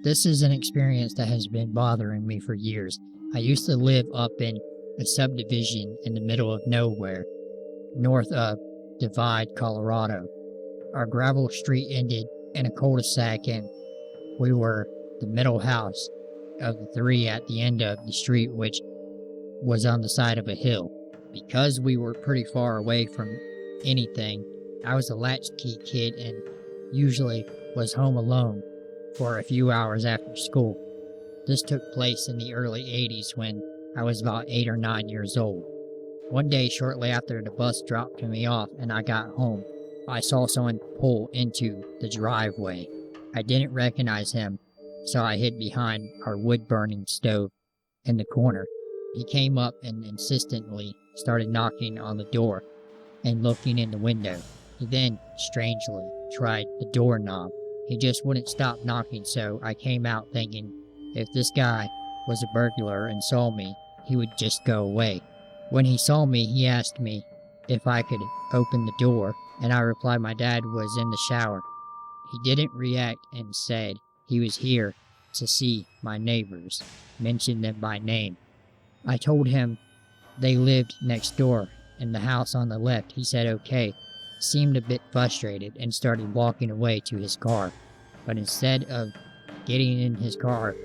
This is an experience that has been bothering me for years. I used to live up in a subdivision in the middle of nowhere, north of Divide, Colorado. Our gravel street ended in a cul-de-sac, and we were the middle house of the three at the end of the street, which was on the side of a hill. Because we were pretty far away from anything, I was a latchkey kid and usually was home alone for a few hours after school. This took place in the early 80s when I was about 8 or 9 years old. One day, shortly after the bus dropped me off and I got home, I saw someone pull into the driveway. I didn't recognize him, so I hid behind our wood-burning stove in the corner. He came up and insistently started knocking on the door and looking in the window. He then, strangely, tried the doorknob. He just wouldn't stop knocking, so I came out thinking if this guy was a burglar and saw me, he would just go away. When he saw me, he asked me if I could open the door, and I replied my dad was in the shower. He didn't react and said he was here to see my neighbors, mentioned them by name. I told him they lived next door in the house on the left. He said okay, seemed a bit frustrated, and started walking away to his car. But instead of getting in his car,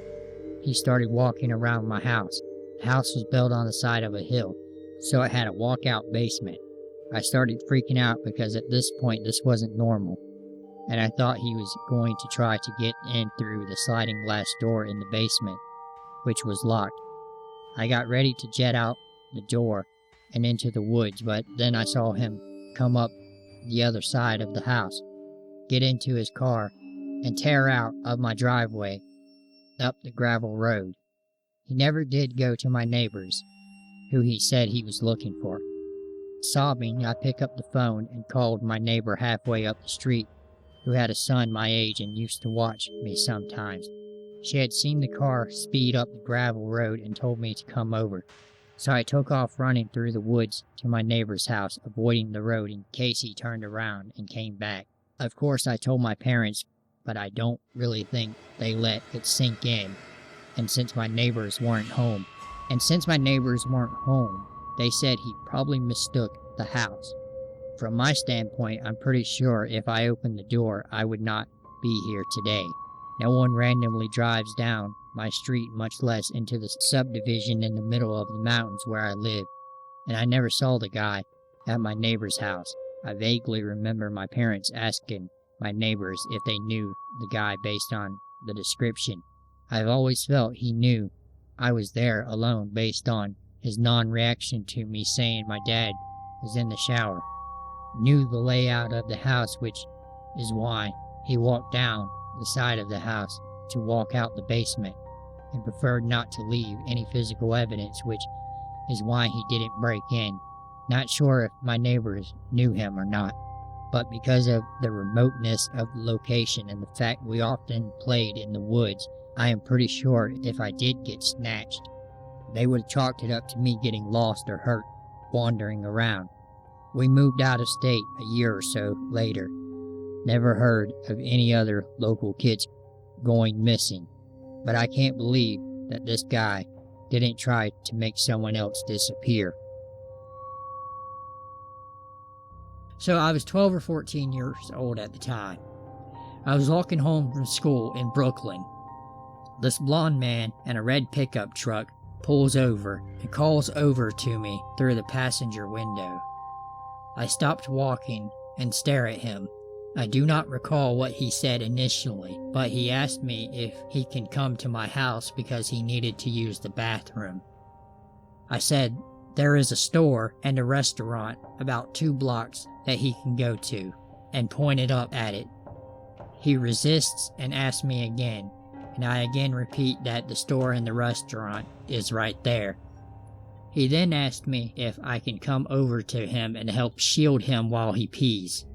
he started walking around my house. The house was built on the side of a hill, so it had a walkout basement. I started freaking out because at this point this wasn't normal, and I thought he was going to try to get in through the sliding glass door in the basement, which was locked. I got ready to jet out the door and into the woods, but then I saw him come up the other side of the house, get into his car, and tear out of my driveway up the gravel road. He never did go to my neighbors, who he said he was looking for. Sobbing, I picked up the phone and called my neighbor halfway up the street, who had a son my age and used to watch me sometimes. She had seen the car speed up the gravel road and told me to come over. So I took off running through the woods to my neighbor's house, avoiding the road in case he turned around and came back. Of course, I told my parents, but I don't really think they let it sink in. And since my neighbors weren't home, they said he probably mistook the house. From my standpoint, I'm pretty sure if I opened the door, I would not be here today. No one randomly drives down my street, much less into the subdivision in the middle of the mountains where I live. And I never saw the guy at my neighbor's house. I vaguely remember my parents asking my neighbors if they knew the guy based on the description. I've always felt he knew I was there alone based on his non-reaction to me saying my dad was in the shower. Knew the layout of the house, which is why he walked down the side of the house to walk out the basement, and preferred not to leave any physical evidence, which is why he didn't break in. Not sure if my neighbors knew him or not, but because of the remoteness of the location and the fact we often played in the woods, I am pretty sure if I did get snatched, they would have chalked it up to me getting lost or hurt wandering around. We moved out of state a year or so later. Never heard of any other local kids going missing, but I can't believe that this guy didn't try to make someone else disappear. So I was 12 or 14 years old at the time. I was walking home from school in Brooklyn. This blonde man in a red pickup truck pulls over and calls over to me through the passenger window. I stopped walking and stare at him. I do not recall what he said initially, but he asked me if he can come to my house because he needed to use the bathroom. I said there is a store and a restaurant about 2 blocks that he can go to, and pointed up at it. He resists and asks me again, and I again repeat that the store and the restaurant is right there. He then asked me if I can come over to him and help shield him while he pees.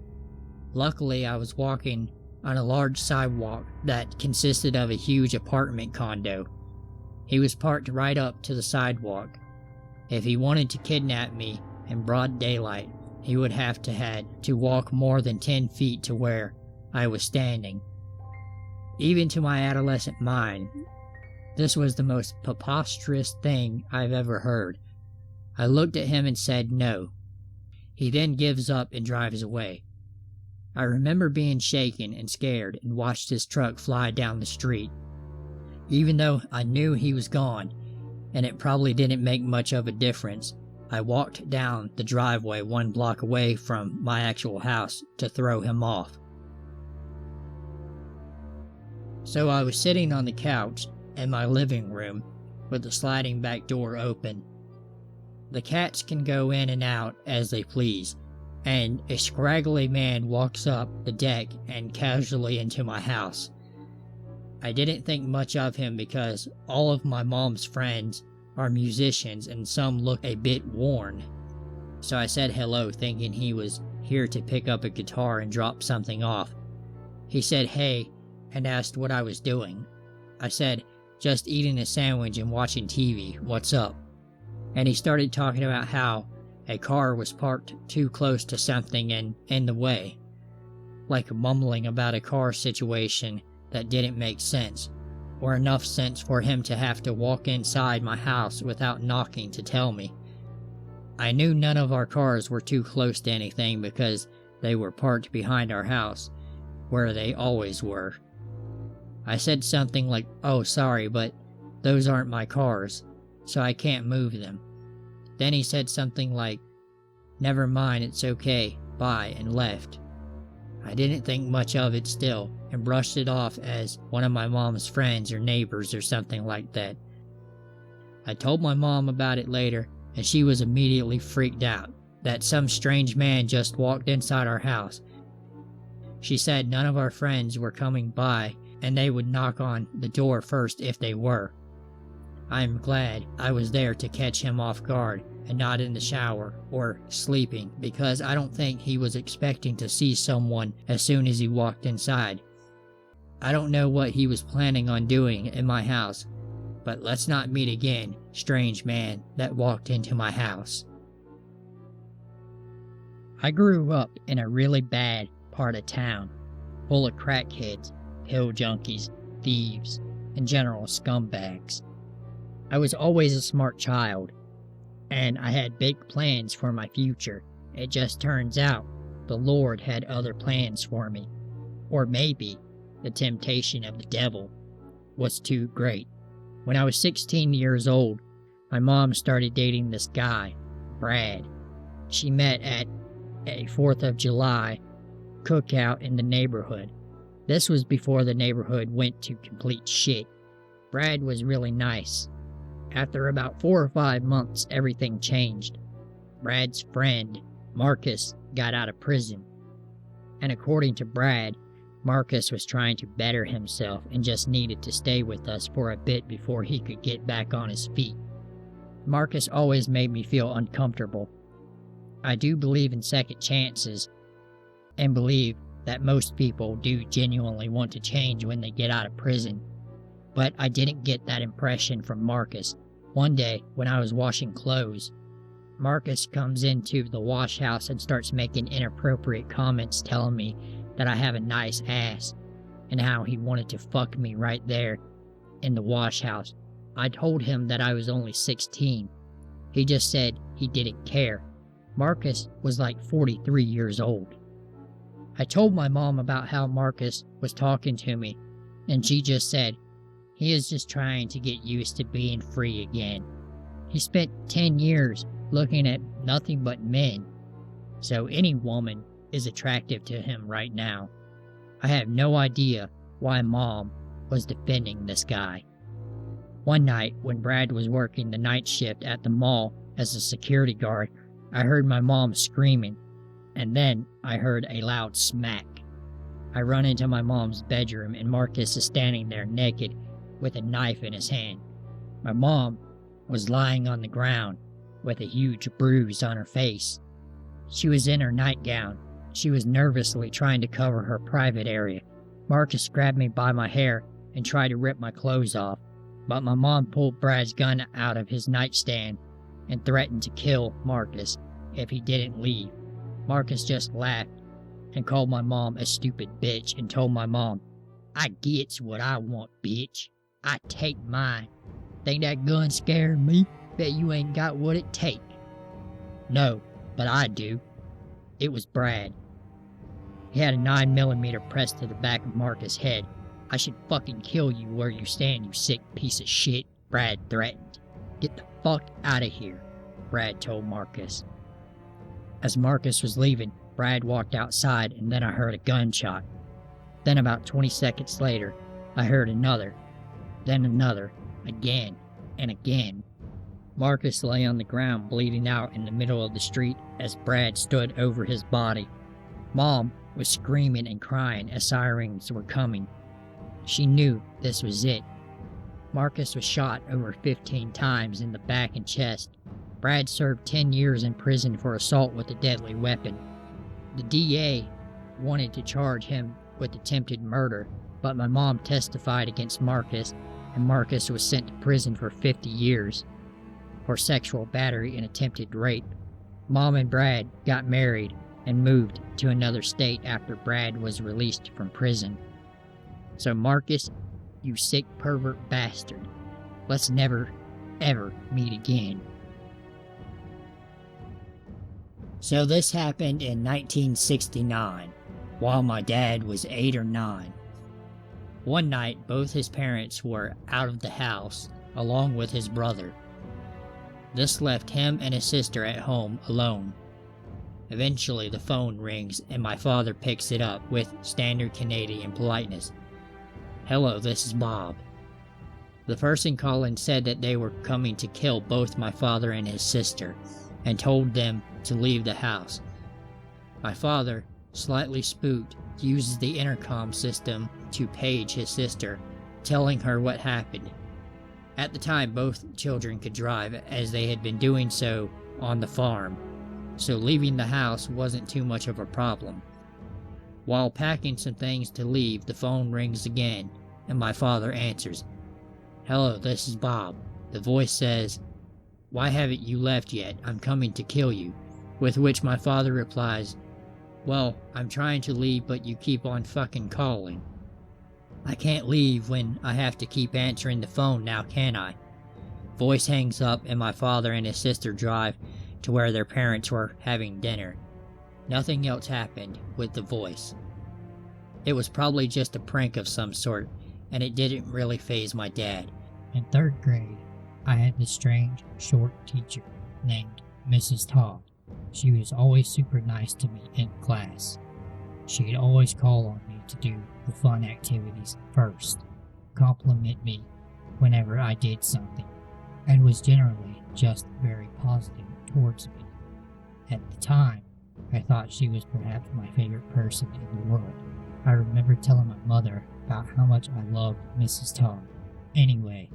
Luckily, I was walking on a large sidewalk that consisted of a huge apartment condo. He was parked right up to the sidewalk. If he wanted to kidnap me in broad daylight, he would have to walk more than 10 feet to where I was standing. Even to my adolescent mind, this was the most preposterous thing I've ever heard. I looked at him and said no. He then gives up and drives away. I remember being shaken and scared and watched his truck fly down the street. Even though I knew he was gone, and it probably didn't make much of a difference, I walked down the driveway 1 block away from my actual house to throw him off. So I was sitting on the couch in my living room with the sliding back door open. The cats can go in and out as they please, and a scraggly man walks up the deck and casually into my house. I didn't think much of him because all of my mom's friends are musicians and some look a bit worn. So I said hello, thinking he was here to pick up a guitar and drop something off. He said hey and asked what I was doing. I said, just eating a sandwich and watching TV, what's up? And he started talking about how a car was parked too close to something and in the way, like mumbling about a car situation that didn't make sense, or enough sense for him to have to walk inside my house without knocking to tell me. I knew none of our cars were too close to anything because they were parked behind our house, where they always were. I said something like, oh sorry, but those aren't my cars, so I can't move them. Then he said something like, never mind, it's okay, bye, and left. I didn't think much of it still, and brushed it off as one of my mom's friends or neighbors or something like that. I told my mom about it later, and she was immediately freaked out that some strange man just walked inside our house. She said none of our friends were coming by, and they would knock on the door first if they were. I'm glad I was there to catch him off guard and not in the shower or sleeping, because I don't think he was expecting to see someone as soon as he walked inside. I don't know what he was planning on doing in my house, but let's not meet again, strange man that walked into my house. I grew up in a really bad part of town, full of crackheads, pill junkies, thieves, and general scumbags. I was always a smart child, and I had big plans for my future. It just turns out the Lord had other plans for me. Or maybe the temptation of the devil was too great. When I was 16 years old, my mom started dating this guy, Brad. She met at a 4th of July cookout in the neighborhood. This was before the neighborhood went to complete shit. Brad was really nice. After about 4 or 5 months, everything changed. Brad's friend, Marcus, got out of prison. And according to Brad, Marcus was trying to better himself and just needed to stay with us for a bit before he could get back on his feet. Marcus always made me feel uncomfortable. I do believe in second chances and believe that most people do genuinely want to change when they get out of prison. But I didn't get that impression from Marcus. One day, when I was washing clothes, Marcus comes into the wash house and starts making inappropriate comments telling me that I have a nice ass and how he wanted to fuck me right there in the wash house. I told him that I was only 16. He just said he didn't care. Marcus was like 43 years old. I told my mom about how Marcus was talking to me, and she just said, he is just trying to get used to being free again. He spent 10 years looking at nothing but men, so any woman is attractive to him right now. I have no idea why Mom was defending this guy. One night, when Brad was working the night shift at the mall as a security guard, I heard my mom screaming, and then I heard a loud smack. I run into my mom's bedroom, and Marcus is standing there naked with a knife in his hand. My mom was lying on the ground with a huge bruise on her face. She was in her nightgown. She was nervously trying to cover her private area. Marcus grabbed me by my hair and tried to rip my clothes off, but my mom pulled Brad's gun out of his nightstand and threatened to kill Marcus if he didn't leave. Marcus just laughed and called my mom a stupid bitch and told my mom I gets what I want, bitch. I take mine. Think that gun scared me? Bet you ain't got what it take. No, but I do. It was Brad. He had a 9mm pressed to the back of Marcus' head. I should fucking kill you where you stand, you sick piece of shit, Brad threatened. Get the fuck out of here, Brad told Marcus. As Marcus was leaving, Brad walked outside and then I heard a gunshot. Then about 20 seconds later, I heard another, then another, again and again. Marcus lay on the ground bleeding out in the middle of the street as Brad stood over his body. Mom was screaming and crying as sirens were coming. She knew this was it. Marcus was shot over 15 times in the back and chest. Brad served 10 years in prison for assault with a deadly weapon. The DA wanted to charge him with attempted murder, but my mom testified against Marcus, and Marcus was sent to prison for 50 years for sexual battery and attempted rape. Mom and Brad got married and moved to another state after Brad was released from prison. So Marcus, you sick pervert bastard, let's never, ever meet again. So this happened in 1969, while my dad was 8 or 9. One night, both his parents were out of the house, along with his brother. This left him and his sister at home alone. Eventually, the phone rings and my father picks it up with standard Canadian politeness. Hello, this is Bob. The person calling said that they were coming to kill both my father and his sister, and told them to leave the house. My father, slightly spooked, uses the intercom system to page his sister, telling her what happened. At the time, both children could drive, as they had been doing so on the farm, so leaving the house wasn't too much of a problem. While packing some things to leave, the phone rings again, and my father answers. Hello, this is Bob. The voice says, Why haven't you left yet? I'm coming to kill you. With which my father replies, Well, I'm trying to leave, but you keep on fucking calling. I can't leave when I have to keep answering the phone now, can I? Voice hangs up and my father and his sister drive to where their parents were having dinner. Nothing else happened with the voice. It was probably just a prank of some sort, and it didn't really faze my dad. In 3rd grade, I had this strange, short teacher named Mrs. Todd. She was always super nice to me in class. She'd always call on me to do the fun activities first, compliment me whenever I did something, and was generally just very positive towards me. At the time, I thought she was perhaps my favorite person in the world. I remember telling my mother about how much I loved Mrs. Todd. Anyway,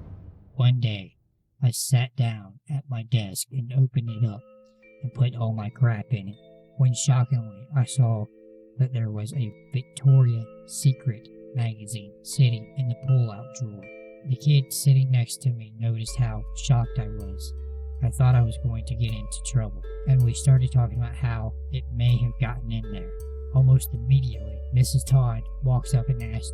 one day, I sat down at my desk and opened it up and put all my crap in it, when shockingly I saw that there was a Victoria's Secret magazine sitting in the pull-out drawer. The kid sitting next to me noticed how shocked I was. I thought I was going to get into trouble, and we started talking about how it may have gotten in there. Almost immediately, Mrs. Todd walks up and asks,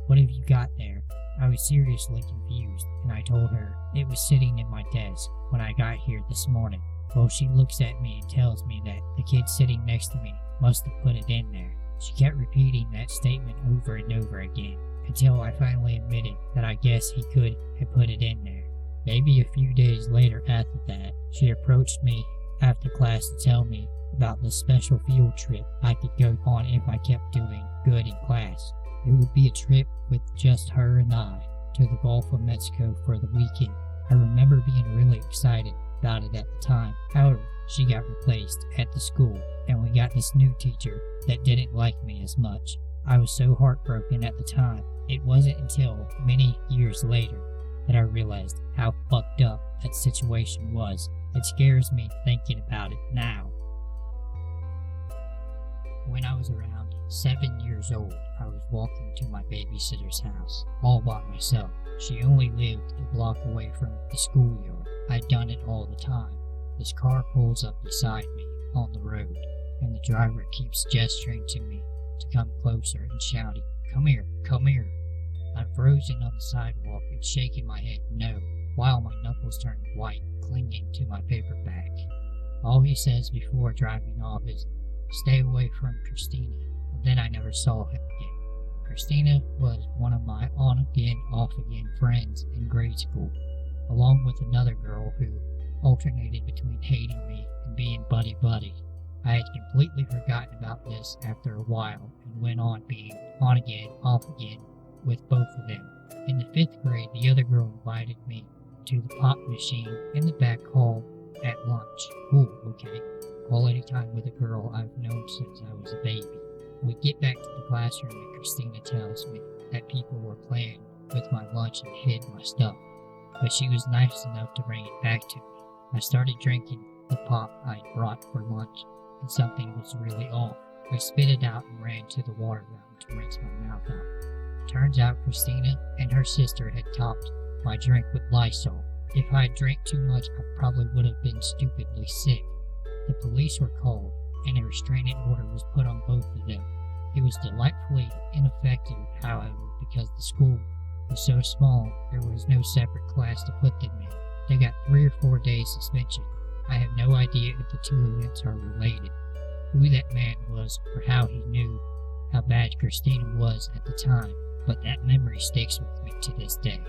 What have you got there? I was seriously confused, and I told her it was sitting in my desk when I got here this morning. Well, she looks at me and tells me that the kid sitting next to me must have put it in there. She kept repeating that statement over and over again, until I finally admitted that I guess he could have put it in there. Maybe a few days later after that, she approached me after class to tell me about the special field trip I could go on if I kept doing good in class. It would be a trip with just her and I to the Gulf of Mexico for the weekend. I remember being really excited about it at the time. However, she got replaced at the school, and we got this new teacher that didn't like me as much. I was so heartbroken at the time. It wasn't until many years later that I realized how fucked up that situation was. It scares me thinking about it now. When I was around 7 years old, I was walking to my babysitter's house, all by myself. She only lived a block away from the schoolyard. I'd done it all the time. This car pulls up beside me on the road, and the driver keeps gesturing to me to come closer and shouting, "Come here, come here." I'm frozen on the sidewalk and shaking my head no, while my knuckles turn white, clinging to my paper bag. All he says before driving off is, "Stay away from Christina," and then I never saw him again. Christina was one of my on-again, off-again friends in grade school, along with another girl who alternated between hating me and being buddy-buddy. I had completely forgotten about this after a while and went on being on-again, off-again with both of them. In the 5th grade, the other girl invited me to the pop machine in the back hall at lunch. Ooh, okay. Quality time with a girl I've known since I was a baby. We get back to the classroom and Christina tells me that people were playing with my lunch and hid my stuff, but she was nice enough to bring it back to me. I started drinking the pop I'd brought for lunch, and something was really off. I spit it out and ran to the water fountain to rinse my mouth out. Turns out Christina and her sister had topped my drink with Lysol. If I had drank too much, I probably would have been stupidly sick. The police were called, and a restraining order was put on both of them. It was delightfully ineffective, however, because the school was so small there was no separate class to put them in. They got 3 or 4 days suspension. I have no idea if the two events are related, who that man was, or how he knew how bad Christina was at the time, but that memory sticks with me to this day.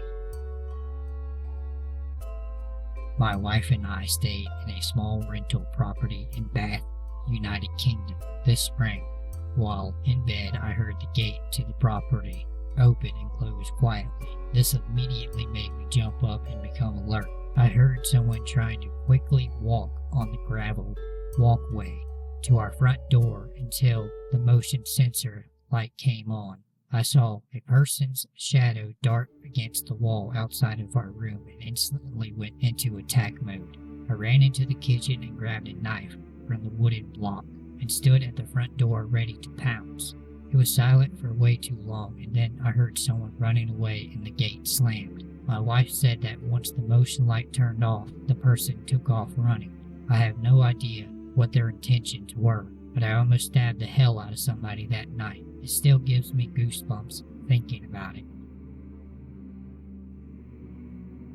My wife and I stayed in a small rental property in Bath, United Kingdom, this spring. While in bed, I heard the gate to the property open and close quietly. This immediately made me jump up and become alert. I heard someone trying to quickly walk on the gravel walkway to our front door until the motion sensor light came on. I saw a person's shadow dart against the wall outside of our room and instantly went into attack mode. I ran into the kitchen and grabbed a knife from the wooden block and stood at the front door ready to pounce. It was silent for way too long, and then I heard someone running away and the gate slammed. My wife said that once the motion light turned off, the person took off running. I have no idea what their intentions were, but I almost stabbed the hell out of somebody that night. It still gives me goosebumps thinking about it.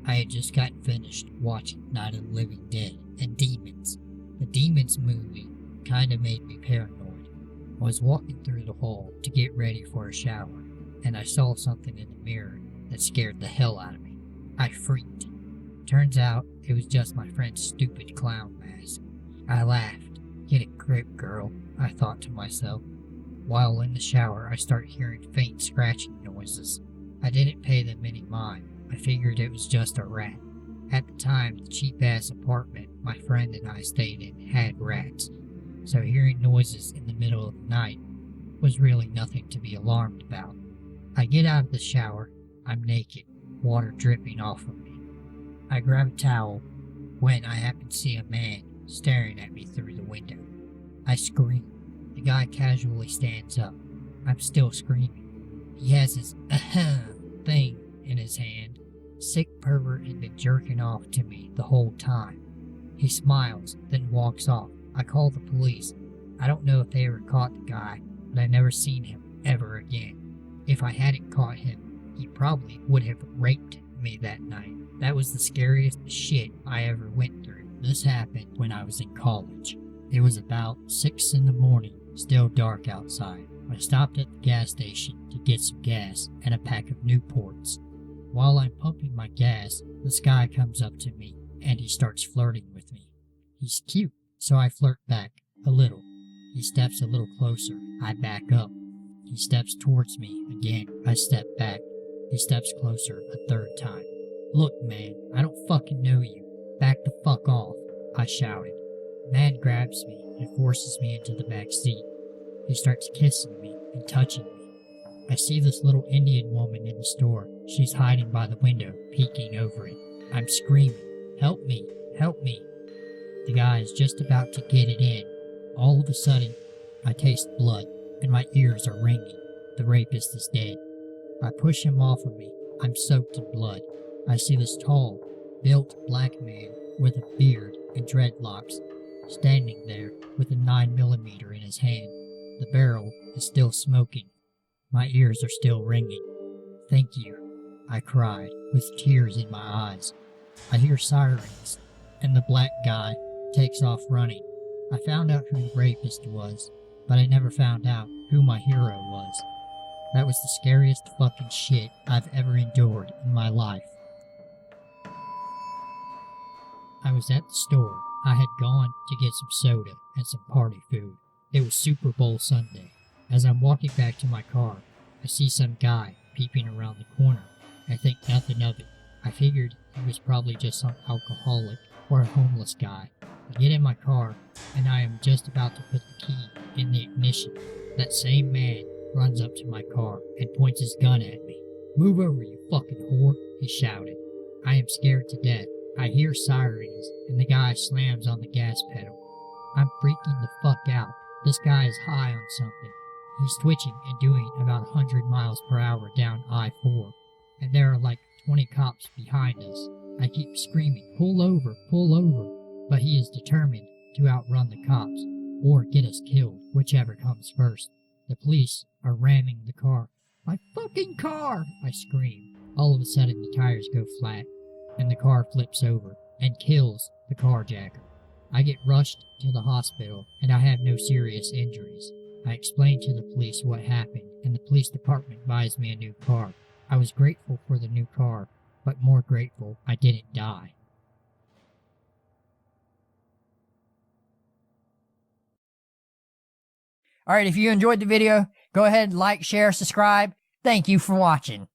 I had just gotten finished watching Night of the Living Dead and Demons. The Demons movie kinda made me paranoid. I was walking through the hall to get ready for a shower, and I saw something in the mirror that scared the hell out of me. I freaked. Turns out it was just my friend's stupid clown mask. I laughed. "Get a grip, girl," I thought to myself. While in the shower, I started hearing faint scratching noises. I didn't pay them any mind. I figured it was just a rat. At the time, the cheap-ass apartment my friend and I stayed in had rats, so hearing noises in the middle of the night was really nothing to be alarmed about. I get out of the shower. I'm naked, water dripping off of me. I grab a towel when I happen to see a man staring at me through the window. I scream. The guy casually stands up. I'm still screaming. He has his thing in his hand. Sick pervert had been jerking off to me the whole time. He smiles, then walks off. I call the police. I don't know if they ever caught the guy, but I never seen him ever again. If I hadn't caught him, he probably would have raped me that night. That was the scariest shit I ever went through. This happened when I was in college. It was about 6 in the morning, still dark outside. I stopped at the gas station to get some gas and a pack of Newports. While I'm pumping my gas, this guy comes up to me and he starts flirting with me. He's cute, so I flirt back a little. He steps a little closer. I back up. He steps towards me again. I step back. He steps closer a third time. "Look, man, I don't fucking know you. Back the fuck off," I shouted. The man grabs me and forces me into the back seat. He starts kissing me and touching me. I see this little Indian woman in the store. She's hiding by the window, peeking over it. I'm screaming, "Help me! Help me!" The guy is just about to get it in. All of a sudden, I taste blood, and my ears are ringing. The rapist is dead. I push him off of me. I'm soaked in blood. I see this tall, built black man with a beard and dreadlocks standing there with a 9mm in his hand. The barrel is still smoking. My ears are still ringing. "Thank you," I cried, with tears in my eyes. I hear sirens, and the black guy takes off running. I found out who the rapist was, but I never found out who my hero was. That was the scariest fucking shit I've ever endured in my life. I was at the store. I had gone to get some soda and some party food. It was Super Bowl Sunday. As I'm walking back to my car, I see some guy peeping around the corner. I think nothing of it. I figured he was probably just some alcoholic or a homeless guy. I get in my car, and I am just about to put the key in the ignition. That same man runs up to my car and points his gun at me. "Move over, you fucking whore," he shouted. I am scared to death. I hear sirens, and the guy slams on the gas pedal. I'm freaking the fuck out. This guy is high on something. He's twitching and doing about 100 miles per hour down I-4, and there are like 20 cops behind us. I keep screaming, pull over, but he is determined to outrun the cops, or get us killed, whichever comes first. The police are ramming the car. "My fucking car!" I scream. All of a sudden the tires go flat, and the car flips over and kills the carjacker. I get rushed to the hospital, and I have no serious injuries. I explain to the police what happened, and the police department buys me a new car. I was grateful for the new car, but more grateful I didn't die. Alright, if you enjoyed the video, go ahead, like, share, subscribe. Thank you for watching.